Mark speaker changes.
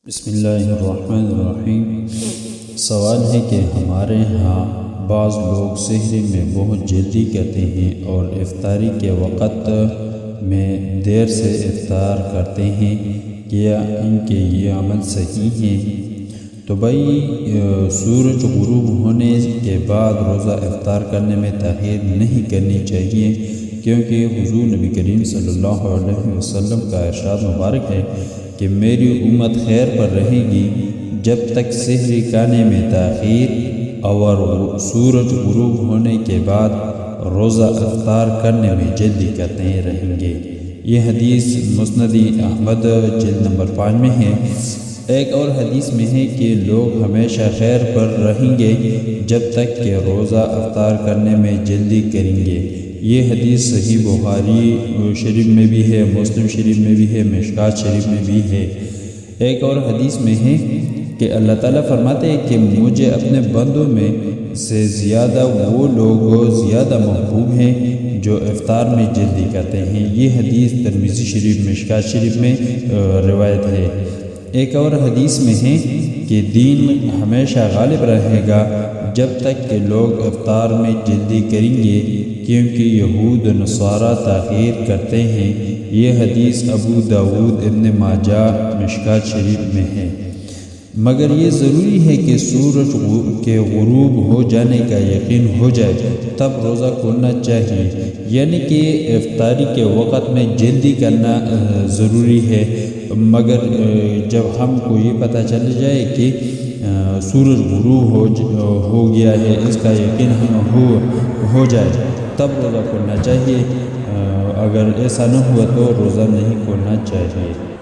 Speaker 1: بسم اللہ الرحمن الرحیم۔ سوال ہے کہ ہمارے ہاں بعض لوگ سحری میں بہت جلدی کرتے ہیں اور افطاری کے وقت میں دیر سے افطار کرتے ہیں، کیا ان کے یہ عمل صحیح ہے؟ تو بھائی سورج غروب ہونے کے بعد روزہ افطار کرنے میں تاخیر نہیں کرنی چاہیے، کیونکہ حضور نبی کریم صلی اللہ علیہ وسلم کا ارشاد مبارک ہے کہ میری امت خیر پر رہے گی جب تک سحری کھانے میں تاخیر اور سورج غروب ہونے کے بعد روزہ افطار کرنے میں جلدی کرتے رہیں گے۔ یہ حدیث مسند احمد جلد نمبر 5 میں ہے۔ ایک اور حدیث میں ہے کہ لوگ ہمیشہ خیر پر رہیں گے جب تک کہ روزہ افطار کرنے میں جلدی کریں گے۔ یہ حدیث صحیح بخاری شریف میں بھی ہے، مسلم شریف میں بھی ہے، مشکات شریف میں بھی ہے۔ ایک اور حدیث میں ہے کہ اللہ تعالیٰ فرماتے ہیں کہ مجھے اپنے بندوں میں سے زیادہ وہ لوگ زیادہ محبوب ہیں جو افطار میں جلدی کرتے ہیں۔ یہ حدیث ترمذی شریف مشکات شریف میں روایت ہے۔ ایک اور حدیث میں ہے کہ دین ہمیشہ غالب رہے گا جب تک کہ لوگ افطار میں جلدی کریں گے، کیونکہ یہود نصارہ تاخیر کرتے ہیں۔ یہ حدیث ابو داود ابن ماجہ مشکات شریف میں ہے۔ مگر یہ ضروری ہے کہ سورج کے غروب ہو جانے کا یقین ہو جائے تب روزہ کھولنا چاہیے، یعنی کہ افطاری کے وقت میں جلدی کرنا ضروری ہے۔ مگر جب ہم کو یہ پتہ چل جائے کہ سورج غروب ہو گیا ہے، اس کا یقین ہو جائے تب روزہ کھولنا چاہیے، اگر ایسا نہ ہوا تو روزہ نہیں کھولنا چاہیے۔